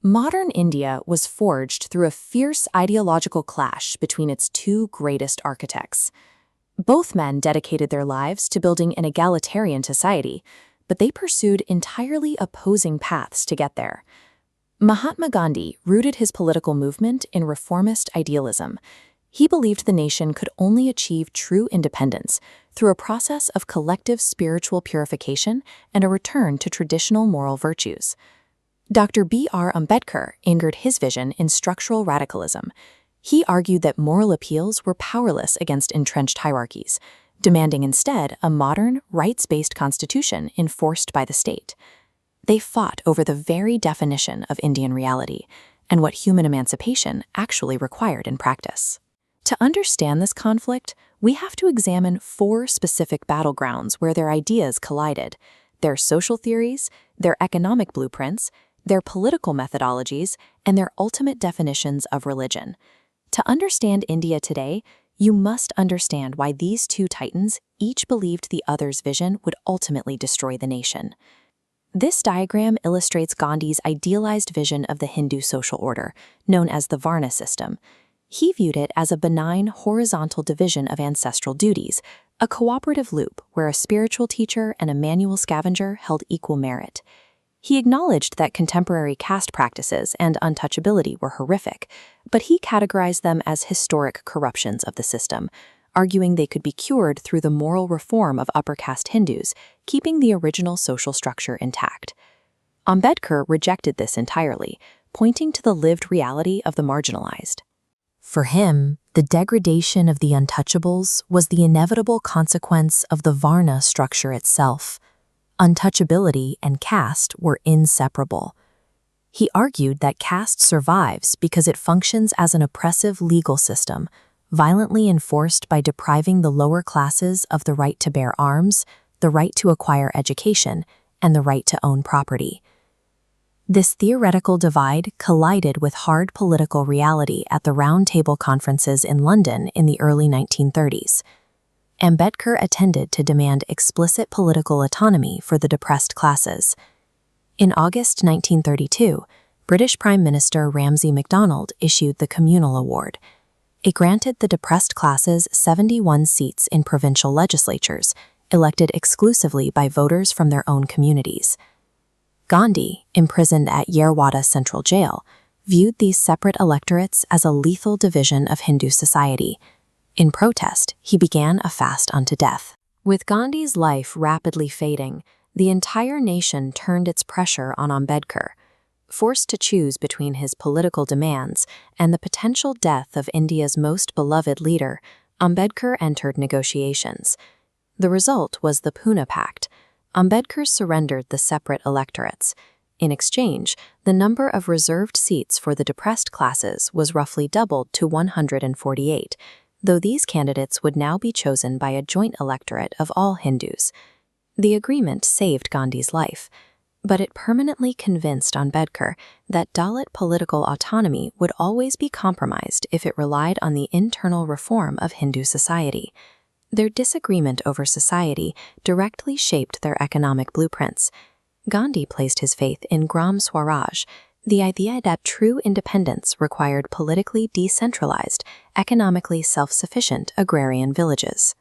Modern India was forged through a fierce ideological clash between its two greatest architects. Both men dedicated their lives to building an egalitarian society, but they pursued entirely opposing paths to get there. Mahatma Gandhi rooted his political movement in reformist idealism. He believed the nation could only achieve true independence through a process of collective spiritual purification and a return to traditional moral virtues. Dr. B.R. Ambedkar anchored his vision in structural radicalism. He argued that moral appeals were powerless against entrenched hierarchies, demanding instead a modern, rights-based constitution enforced by the state. They fought over the very definition of Indian reality and what human emancipation actually required in practice. To understand this conflict, we have to examine four specific battlegrounds where their ideas collided: their social theories, their economic blueprints, their political methodologies, and their ultimate definitions of religion. To understand India today, you must understand why these two titans each believed the other's vision would ultimately destroy the nation. This diagram illustrates Gandhi's idealized vision of the Hindu social order, known as the Varna system. He viewed it as a benign horizontal division of ancestral duties, a cooperative loop where a spiritual teacher and a manual scavenger held equal merit. He acknowledged that contemporary caste practices and untouchability were horrific, but he categorized them as historic corruptions of the system, arguing they could be cured through the moral reform of upper caste Hindus, keeping the original social structure intact. Ambedkar rejected this entirely, pointing to the lived reality of the marginalized. For him, the degradation of the untouchables was the inevitable consequence of the Varna structure itself. Untouchability and caste were inseparable. He argued that caste survives because it functions as an oppressive legal system, violently enforced by depriving the lower classes of the right to bear arms, the right to acquire education, and the right to own property. This theoretical divide collided with hard political reality at the Round Table conferences in London in the early 1930s. Ambedkar attended to demand explicit political autonomy for the depressed classes. In August 1932, British Prime Minister Ramsay MacDonald issued the Communal Award. It granted the depressed classes 71 seats in provincial legislatures, elected exclusively by voters from their own communities. Gandhi, imprisoned at Yerwada Central Jail, viewed these separate electorates as a lethal division of Hindu society. In protest, he began a fast unto death. With Gandhi's life rapidly fading, the entire nation turned its pressure on Ambedkar. Forced to choose between his political demands and the potential death of India's most beloved leader, Ambedkar entered negotiations. The result was the Pune Pact. Ambedkar surrendered the separate electorates. In exchange, the number of reserved seats for the depressed classes was roughly doubled to 148, though these candidates would now be chosen by a joint electorate of all Hindus. The agreement saved Gandhi's life, but it permanently convinced Ambedkar that Dalit political autonomy would always be compromised if it relied on the internal reform of Hindu society. Their disagreement over society directly shaped their economic blueprints. Gandhi placed his faith in Gram Swaraj, the idea that true independence required politically decentralized, economically self-sufficient agrarian villages.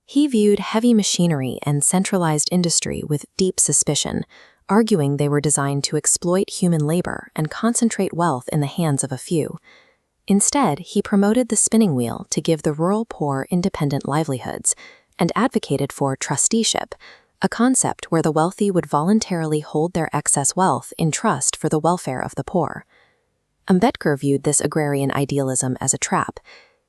He viewed heavy machinery and centralized industry with deep suspicion, arguing they were designed to exploit human labor and concentrate wealth in the hands of a few. Instead, he promoted the spinning wheel to give the rural poor independent livelihoods and advocated for trusteeship, a concept where the wealthy would voluntarily hold their excess wealth in trust for the welfare of the poor. Ambedkar viewed this agrarian idealism as a trap.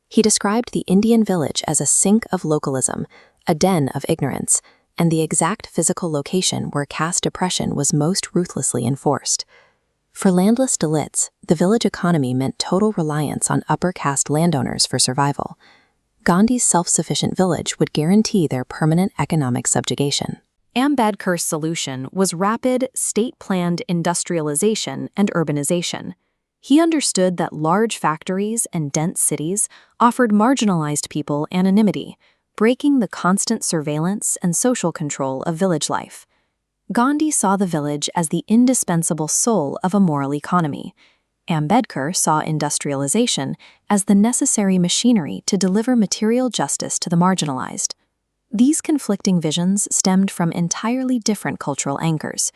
He described the Indian village as a sink of localism, a den of ignorance, and the exact physical location where caste oppression was most ruthlessly enforced. For landless Dalits, the village economy meant total reliance on upper caste landowners for survival. Gandhi's self-sufficient village would guarantee their permanent economic subjugation. Ambedkar's solution was rapid, state-planned industrialization and urbanization. He understood that large factories and dense cities offered marginalized people anonymity, breaking the constant surveillance and social control of village life. Gandhi saw the village as the indispensable soul of a moral economy. Ambedkar saw industrialization as the necessary machinery to deliver material justice to the marginalized. These conflicting visions stemmed from entirely different cultural anchors.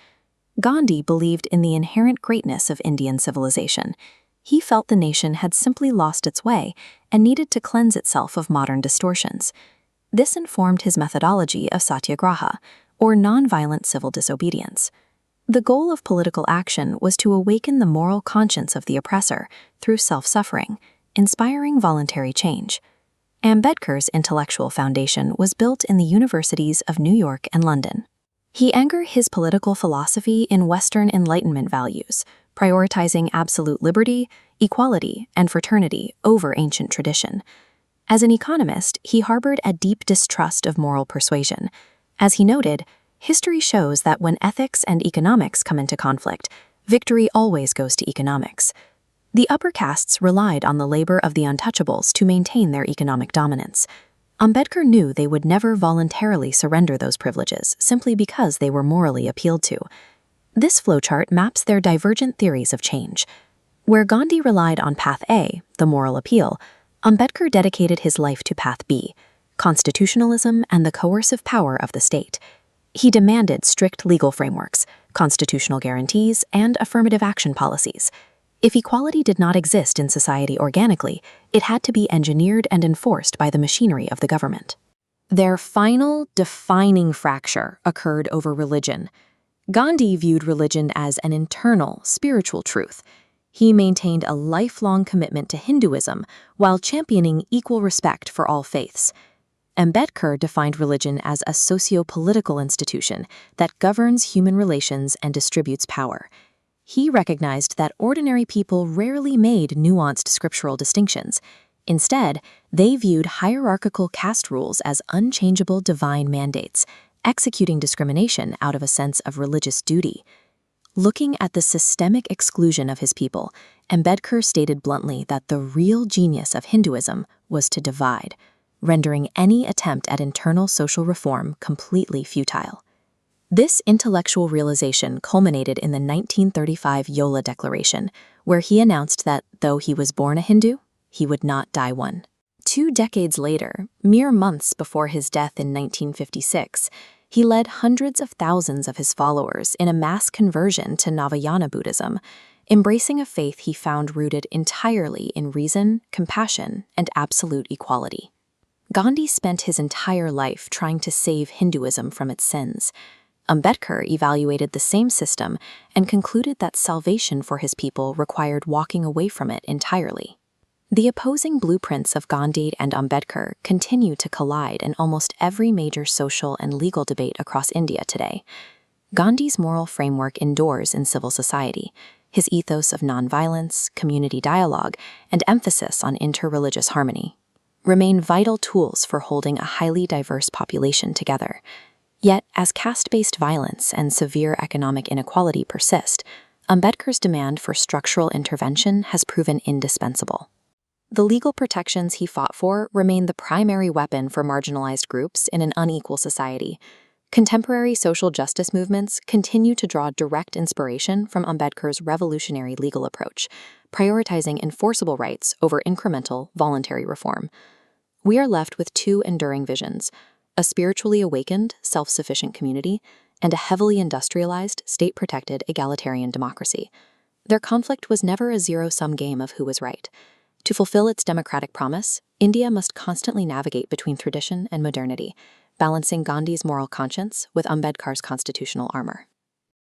Gandhi believed in the inherent greatness of Indian civilization. He felt the nation had simply lost its way and needed to cleanse itself of modern distortions. This informed his methodology of satyagraha, or nonviolent civil disobedience. The goal of political action was to awaken the moral conscience of the oppressor through self-suffering, inspiring voluntary change. Ambedkar's intellectual foundation was built in the universities of New York and London. He anchored his political philosophy in Western Enlightenment values, prioritizing absolute liberty, equality, and fraternity over ancient tradition. As an economist, he harbored a deep distrust of moral persuasion. As he noted, history shows that when ethics and economics come into conflict, victory always goes to economics. The upper castes relied on the labor of the untouchables to maintain their economic dominance. Ambedkar knew they would never voluntarily surrender those privileges simply because they were morally appealed to. This flowchart maps their divergent theories of change. Where Gandhi relied on Path A, the moral appeal, Ambedkar dedicated his life to Path B, constitutionalism and the coercive power of the state. He demanded strict legal frameworks, constitutional guarantees, and affirmative action policies. If equality did not exist in society organically, it had to be engineered and enforced by the machinery of the government. Their final, defining fracture occurred over religion. Gandhi viewed religion as an internal, spiritual truth. He maintained a lifelong commitment to Hinduism while championing equal respect for all faiths. Ambedkar defined religion as a socio-political institution that governs human relations and distributes power. He recognized that ordinary people rarely made nuanced scriptural distinctions. Instead, they viewed hierarchical caste rules as unchangeable divine mandates, executing discrimination out of a sense of religious duty. Looking at the systemic exclusion of his people, Ambedkar stated bluntly that the real genius of Hinduism was to divide, rendering any attempt at internal social reform completely futile. This intellectual realization culminated in the 1935 Yola Declaration, where he announced that though he was born a Hindu, he would not die one. 2 decades later, mere months before his death in 1956, he led hundreds of thousands of his followers in a mass conversion to Navayana Buddhism, embracing a faith he found rooted entirely in reason, compassion, and absolute equality. Gandhi spent his entire life trying to save Hinduism from its sins. Ambedkar evaluated the same system and concluded that salvation for his people required walking away from it entirely. The opposing blueprints of Gandhi and Ambedkar continue to collide in almost every major social and legal debate across India today. Gandhi's moral framework endures in civil society. His ethos of nonviolence, community dialogue, and emphasis on interreligious harmony remain vital tools for holding a highly diverse population together. Yet, as caste-based violence and severe economic inequality persist, Ambedkar's demand for structural intervention has proven indispensable. The legal protections he fought for remain the primary weapon for marginalized groups in an unequal society. Contemporary social justice movements continue to draw direct inspiration from Ambedkar's revolutionary legal approach, prioritizing enforceable rights over incremental, voluntary reform. We are left with 2 enduring visions: a spiritually awakened, self-sufficient community, and a heavily industrialized, state-protected, egalitarian democracy. Their conflict was never a zero-sum game of who was right. To fulfill its democratic promise, India must constantly navigate between tradition and modernity, balancing Gandhi's moral conscience with Ambedkar's constitutional armor.